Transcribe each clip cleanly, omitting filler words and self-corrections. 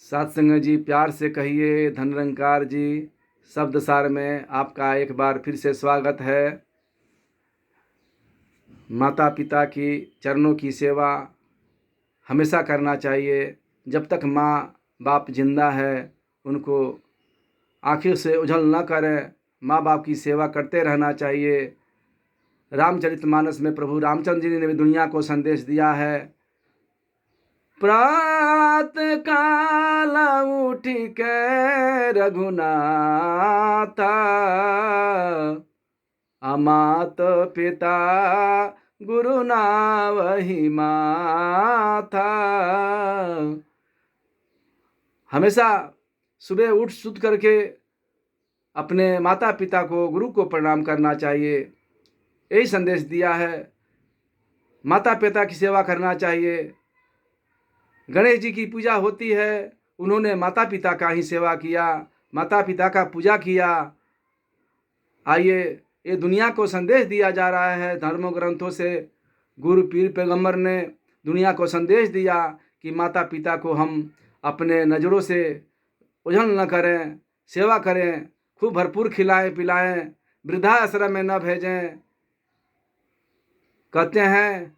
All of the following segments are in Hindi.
सत्संग जी, प्यार से कहिए धनरंकार जी। शब्दसार में आपका एक बार फिर से स्वागत है। माता पिता की चरणों की सेवा हमेशा करना चाहिए। जब तक माँ बाप जिंदा है उनको आंखों से ओझल न करें, माँ बाप की सेवा करते रहना चाहिए। रामचरितमानस में प्रभु रामचंद्र जी ने भी दुनिया को संदेश दिया है। प्रात काल उठ के रघुनाथा, अमात पिता गुरु नावहि माथा। हमेशा सुबह उठ सुध करके अपने माता पिता को, गुरु को प्रणाम करना चाहिए। यही संदेश दिया है। माता पिता की सेवा करना चाहिए। गणेश जी की पूजा होती है, उन्होंने माता पिता का ही सेवा किया, माता पिता का पूजा किया। आइए, ये दुनिया को संदेश दिया जा रहा है धर्म ग्रंथों से। गुरु पीर पैगंबर ने दुनिया को संदेश दिया कि माता पिता को हम अपने नज़रों से ओझल न करें, सेवा करें, खूब भरपूर खिलाएं पिलाएं, वृद्धाश्रम में न भेजें। कहते हैं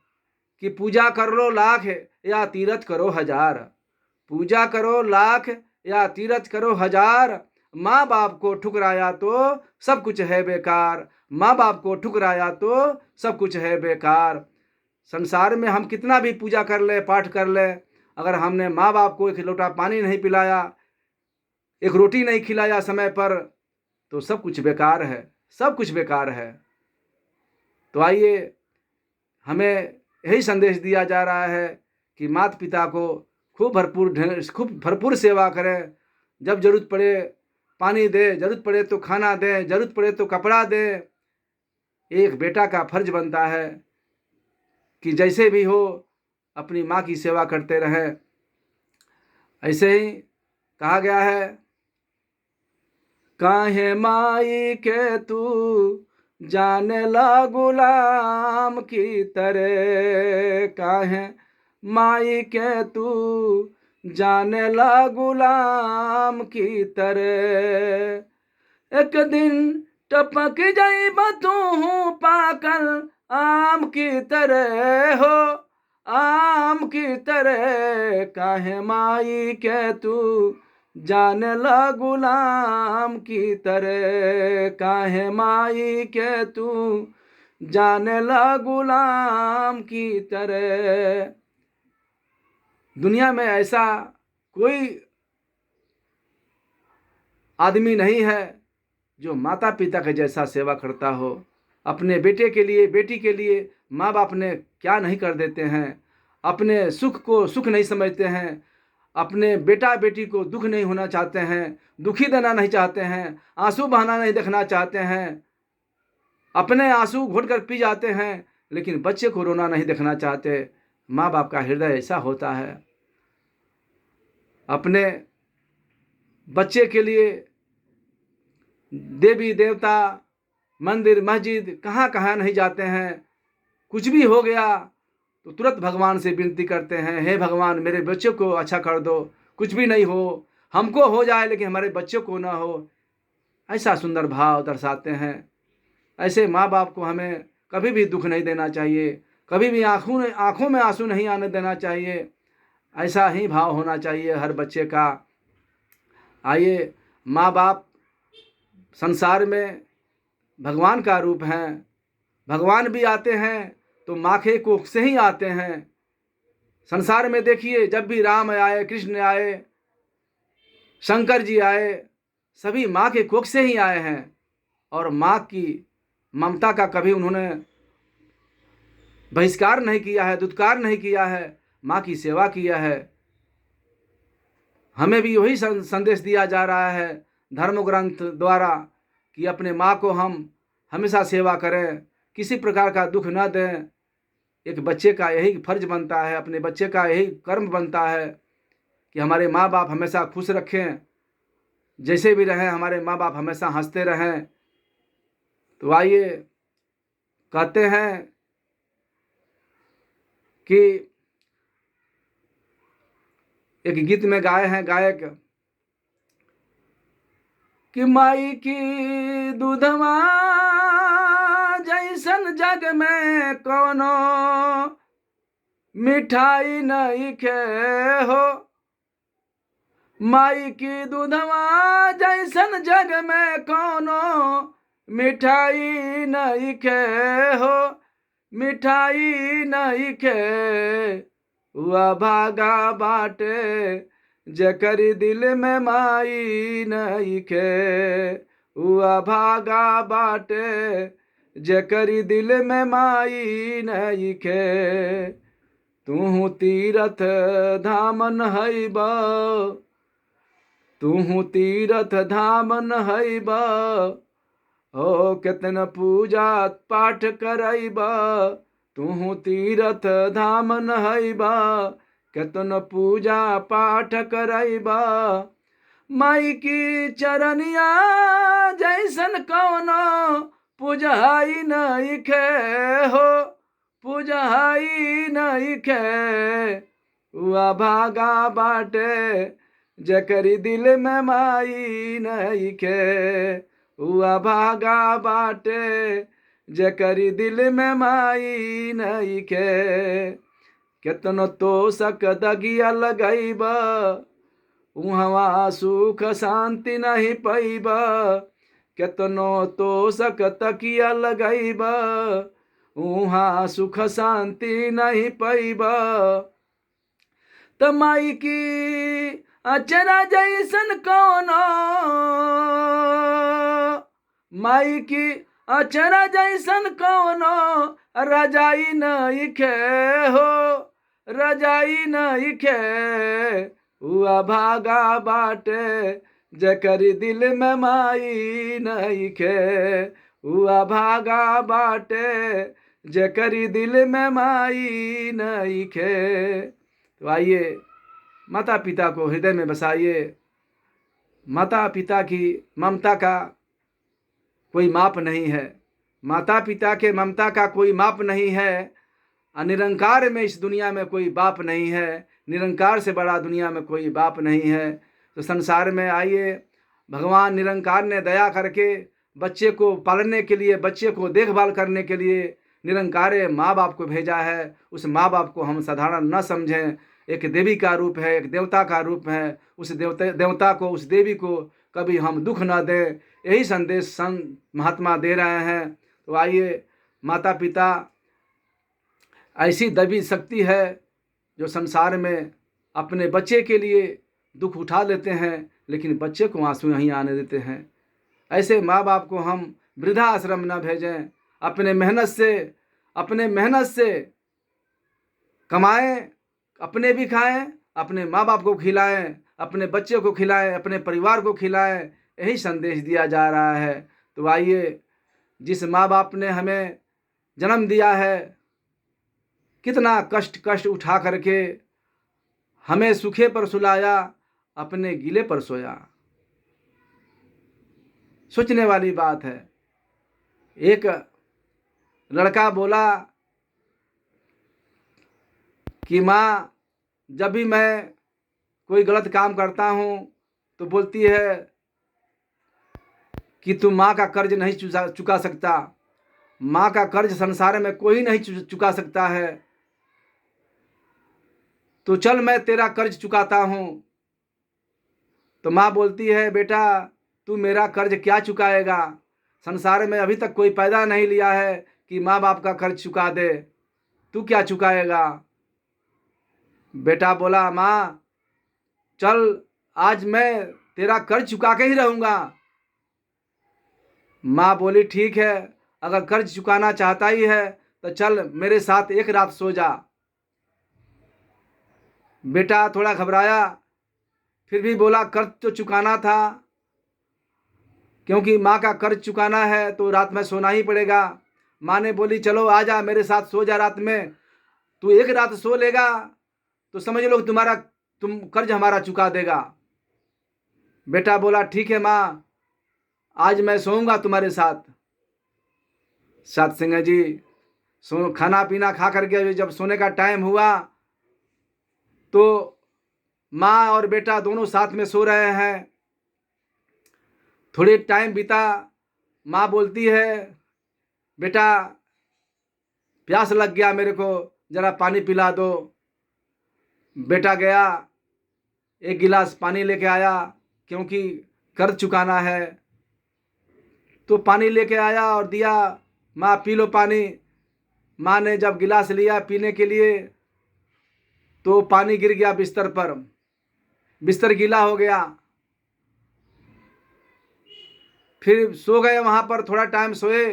कि पूजा कर लो लाख या तीरथ करो हजार, पूजा करो लाख या तीरथ करो हजार, माँ बाप को ठुकराया तो सब कुछ है बेकार, माँ बाप को ठुकराया तो सब कुछ है बेकार। संसार में हम कितना भी पूजा कर ले, पाठ कर ले, अगर हमने माँ बाप को एक लोटा पानी नहीं पिलाया, एक रोटी नहीं खिलाया समय पर, तो सब कुछ बेकार है, सब कुछ बेकार है। तो आइए, हमें यही संदेश दिया जा रहा है कि माता पिता को खूब भरपूर सेवा करें। जब जरूरत पड़े पानी दे, जरूरत पड़े तो खाना दे, जरूरत पड़े तो कपड़ा दे। एक बेटा का फर्ज बनता है कि जैसे भी हो अपनी माँ की सेवा करते रहें। ऐसे ही कहा गया है, काहे माई के तू जाने ला गुलाम की तरह, काहे माई के तू जाने ला गुलाम की तरह। एक दिन टपक जाई तू पाकल आम की तरह हो, आम की तरह। काहे माई के तू जाने ला गुलाम की तरह, काहे माई के तू जाने ला गुलाम की तरह। दुनिया में ऐसा कोई आदमी नहीं है जो माता पिता के जैसा सेवा करता हो। अपने बेटे के लिए, बेटी के लिए माँ बाप ने क्या नहीं कर देते हैं। अपने सुख को सुख नहीं समझते हैं, अपने बेटा बेटी को दुख नहीं होना चाहते हैं, दुखी देना नहीं चाहते हैं, आंसू बहाना नहीं देखना चाहते हैं। अपने आंसू घोट कर पी जाते हैं, लेकिन बच्चे को रोना नहीं देखना चाहते। माँ बाप का हृदय ऐसा होता है। अपने बच्चे के लिए देवी देवता, मंदिर मस्जिद कहाँ कहाँ नहीं जाते हैं। कुछ भी हो गया तो तुरंत भगवान से विनती करते हैं, हे भगवान मेरे बच्चों को अच्छा कर दो, कुछ भी नहीं हो, हमको हो जाए लेकिन हमारे बच्चों को ना हो। ऐसा सुंदर भाव दर्शाते हैं। ऐसे माँ बाप को हमें कभी भी दुख नहीं देना चाहिए, कभी भी आँखों में आंसू नहीं आने देना चाहिए। ऐसा ही भाव होना चाहिए हर बच्चे का। आइए, माँ बाप संसार में भगवान का रूप हैं। भगवान भी आते हैं तो माँ के कोख से ही आते हैं। संसार में देखिए, जब भी राम आए, कृष्ण आए, शंकर जी आए, सभी माँ के कोख से ही आए हैं। और माँ की ममता का कभी उन्होंने बहिष्कार नहीं किया है, दुत्कार नहीं किया है, माँ की सेवा किया है। हमें भी वही संदेश दिया जा रहा है धर्म ग्रंथ द्वारा कि अपने माँ को हम हमेशा सेवा करें, किसी प्रकार का दुख न दें। एक बच्चे का यही फर्ज बनता है, अपने बच्चे का यही कर्म बनता है कि हमारे माँ बाप हमेशा खुश रखें, जैसे भी रहें हमारे माँ बाप हमेशा हंसते रहें। तो आइए, कहते हैं कि एक गीत में गाए हैं गायक कि माई की दूधवा जैसन जग में कोनो मिठाई नहीं खे हो। माई की दूधवा जैसन जग में कोनो मिठाई नहीं खे हो, मिठाई नहीं खे। हुआ भागा बाटे जकरी दिल में माई नहीं खे। हुआ भागा बाटे जकरी दिल में माई नहीं खे। तू तीरथ धामन हईब, तू तीरथ धामन हईब, हो केतन पूजा पाठ करईब। तू तीरथ धामन हईब, केतन पूजा पाठ करईब। माई की चरनिया जैसन कौनो पूजाई नहीं खे हो, पूजाई नहीं खे। हुआ भागा बाटे जकरी दिल में माई नहीं खे। हुआ भागा बाटे जकरी दिल में माई नहीं खे। केतनो तो सक दगिया लगईब, उहवा सुख शांति नहीं पैब। केतनो तो सक तकिया लगईब, उहाँ सुख शांति नहीं पैब। त माई की अचरा जैसन कौनो, माई की अचरा जैसन कौनो रजाई नहीं खे हो, रजाई नहीं खे। हुआ भागा बाटे जकरी दिल में माई नहीं खे। हुआ भागा बाटे जकरी दिल में माई नहीं खे। तो आइए माता पिता को हृदय में बसाइए। माता पिता की ममता का कोई माप नहीं है, माता पिता के ममता का कोई माप नहीं है। निरंकार में इस दुनिया में कोई बाप नहीं है, निरंकार से बड़ा दुनिया में कोई बाप नहीं है। तो संसार में आइए, भगवान निरंकार ने दया करके बच्चे को पालने के लिए, बच्चे को देखभाल करने के लिए निरंकार माँ बाप को भेजा है। उस माँ बाप को हम साधारण न समझें, एक देवी का रूप है, एक देवता का रूप है। उस देवता को, उस देवी को कभी हम दुख न दें, यही संदेश संत महात्मा दे रहे हैं। तो आइए, माता पिता ऐसी दैवी शक्ति है जो संसार में अपने बच्चे के लिए दुख उठा लेते हैं, लेकिन बच्चे को आंसू नहीं आने देते हैं। ऐसे माँ बाप को हम वृद्धा आश्रम न भेजें। अपने मेहनत से कमाएं, अपने भी खाएं, अपने माँ बाप को खिलाएं, अपने बच्चे को खिलाएं, अपने परिवार को खिलाएं, यही संदेश दिया जा रहा है। तो आइए, जिस माँ बाप ने हमें जन्म दिया है, कितना कष्ट उठा करके हमें सूखे पर सुलाया, अपने गीले पर सोया। सोचने वाली बात है। एक लड़का बोला कि माँ, जब भी मैं कोई गलत काम करता हूँ तो बोलती है कि तू माँ का कर्ज नहीं चुका सकता। माँ का कर्ज संसार में कोई नहीं चुका सकता है, तो चल मैं तेरा कर्ज चुकाता हूँ। तो माँ बोलती है, बेटा तू मेरा कर्ज क्या चुकाएगा? संसार में अभी तक कोई पैदा नहीं लिया है कि माँ बाप का कर्ज चुका दे, तू क्या चुकाएगा? बेटा बोला, माँ चल आज मैं तेरा कर्ज चुका के ही रहूँगा। माँ बोली, ठीक है, अगर कर्ज चुकाना चाहता ही है तो चल मेरे साथ एक रात सो जा। बेटा थोड़ा घबराया, फिर भी बोला कर्ज तो चुकाना था, क्योंकि माँ का कर्ज चुकाना है तो रात में सोना ही पड़ेगा। माँ ने बोली, चलो आजा मेरे साथ सो जा रात में। तू एक रात सो लेगा तो समझ लो तुम कर्ज हमारा चुका देगा। बेटा बोला, ठीक है माँ, आज मैं सोऊंगा तुम्हारे साथ। सत्संग जी, खाना पीना खा करके जब सोने का टाइम हुआ तो माँ और बेटा दोनों साथ में सो रहे हैं। थोड़ी टाइम बीता, माँ बोलती है, बेटा प्यास लग गया मेरे को, ज़रा पानी पिला दो। बेटा गया, एक गिलास पानी लेके आया, क्योंकि कर्ज चुकाना है। तो पानी लेके आया और दिया, माँ पी लो पानी। माँ ने जब गिलास लिया पीने के लिए तो पानी गिर गया बिस्तर पर, बिस्तर गीला हो गया। फिर सो गए वहाँ पर, थोड़ा टाइम सोए।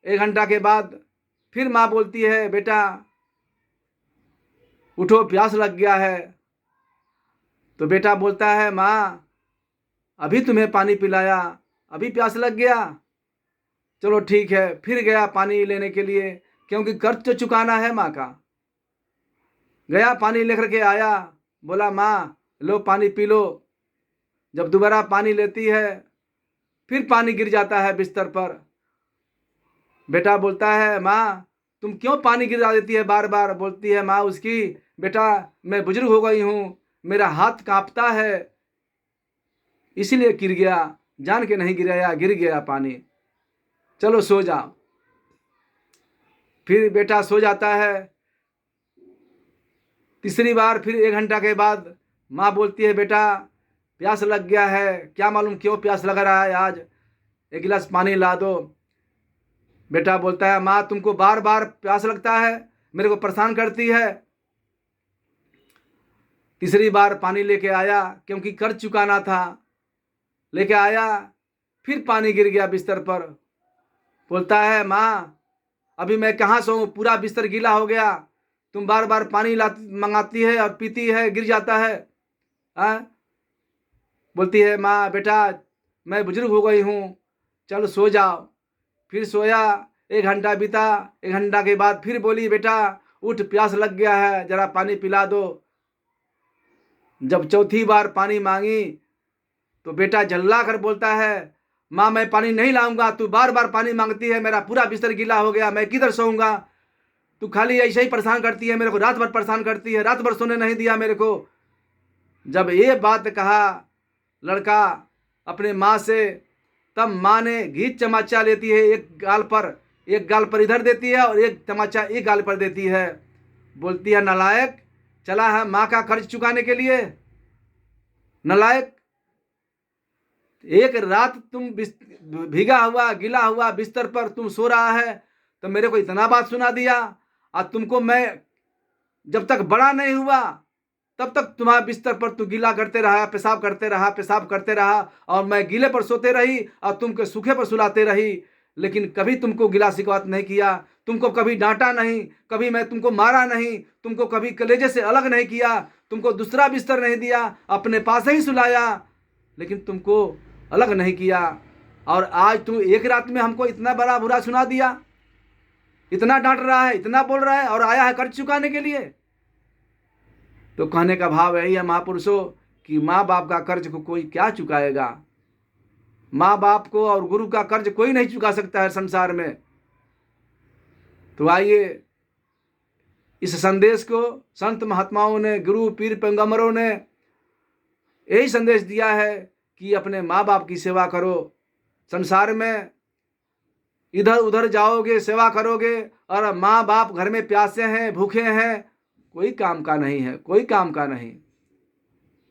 1 घंटा के बाद फिर माँ बोलती है, बेटा उठो प्यास लग गया है। तो बेटा बोलता है, माँ अभी तुम्हें पानी पिलाया, अभी प्यास लग गया। चलो ठीक है। फिर गया पानी लेने के लिए, क्योंकि कर्ज तो चुकाना है माँ का। गया पानी लेकर के आया, बोला माँ लो पानी पी लो। जब दोबारा पानी लेती है फिर पानी गिर जाता है बिस्तर पर। बेटा बोलता है, माँ तुम क्यों पानी गिरा देती है बार बार। बोलती है माँ उसकी, बेटा मैं बुजुर्ग हो गई हूँ, मेरा हाथ कांपता है, इसीलिए गिर गया, जान के नहीं गिराया, गिर गया पानी, चलो सो जाओ। फिर बेटा सो जाता है। तीसरी बार फिर 1 घंटा के बाद माँ बोलती है, बेटा प्यास लग गया है, क्या मालूम क्यों प्यास लग रहा है, आज 1 गिलास पानी ला दो। बेटा बोलता है, माँ तुमको बार बार प्यास लगता है, मेरे को परेशान करती है। तीसरी बार पानी लेके आया, क्योंकि कर्ज चुकाना था। लेके आया, फिर पानी गिर गया बिस्तर पर। बोलता है, माँ अभी मैं कहाँ सोऊं, पूरा बिस्तर गीला हो गया, तुम बार बार पानी मंगाती है और पीती है, गिर जाता है। बोलती है माँ, बेटा मैं बुजुर्ग हो गई हूँ, चलो सो जाओ। फिर सोया, 1 घंटा बीता। 1 घंटा के बाद फिर बोली, बेटा उठ प्यास लग गया है, जरा पानी पिला दो। जब चौथी बार पानी मांगी तो बेटा झल्ला कर बोलता है, माँ मैं पानी नहीं लाऊंगा, तू बार बार पानी मांगती है, मेरा पूरा बिस्तर गीला हो गया, मैं किधर सोऊंगा, तू खाली ऐसे ही परेशान करती है मेरे को, रात भर परेशान करती है, रात भर सोने नहीं दिया मेरे को। जब ये बात कहा लड़का अपने माँ से, तब माँ ने घी चमाचा लेती है, एक गाल पर इधर देती है और एक तमाचा एक गाल पर देती है। बोलती है, नालायक, चला है माँ का कर्ज चुकाने के लिए, नालायक। एक रात तुम भीगा हुआ गीला हुआ बिस्तर पर तुम सो रहा है तो मेरे को इतना बात सुना दिया, और तुमको मैं जब तक बड़ा नहीं हुआ तब तक तुम्हारे बिस्तर पर तू गीला करते रहा, पेशाब करते रहा, और मैं गीले पर सोते रही और तुमको सूखे पर सुलाते रही, लेकिन कभी तुमको गिला शिकवात नहीं किया, तुमको कभी डांटा नहीं, कभी मैं तुमको मारा नहीं, तुमको कभी कलेजे से अलग नहीं किया, तुमको दूसरा बिस्तर नहीं दिया, अपने पास ही सुलाया, लेकिन तुमको अलग नहीं किया। और आज तुम एक रात में हमको इतना बड़ा बुरा सुना दिया, इतना डांट रहा है, इतना बोल रहा है, और आया है कर्ज चुकाने के लिए। तो कहने का भाव यही है महापुरुषों कि माँ बाप का कर्ज को कोई क्या चुकाएगा। माँ बाप को और गुरु का कर्ज कोई नहीं चुका सकता है संसार में। तो आइए इस संदेश को संत महात्माओं ने, गुरु पीर पैगंबरों ने यही संदेश दिया है कि अपने माँ बाप की सेवा करो। संसार में इधर उधर जाओगे, सेवा करोगे, और माँ बाप घर में प्यासे हैं, भूखे हैं, कोई काम का नहीं है, कोई काम का नहीं।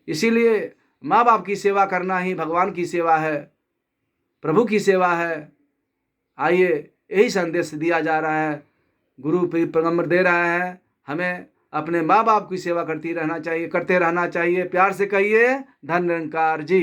इसीलिए माँ बाप की सेवा करना ही भगवान की सेवा है, प्रभु की सेवा है। आइए यही संदेश दिया जा रहा है, गुरु पैगंबर दे रहा है, हमें अपने माँ बाप की सेवा करते रहना चाहिए। प्यार से कहिए, धन निरंकार जी।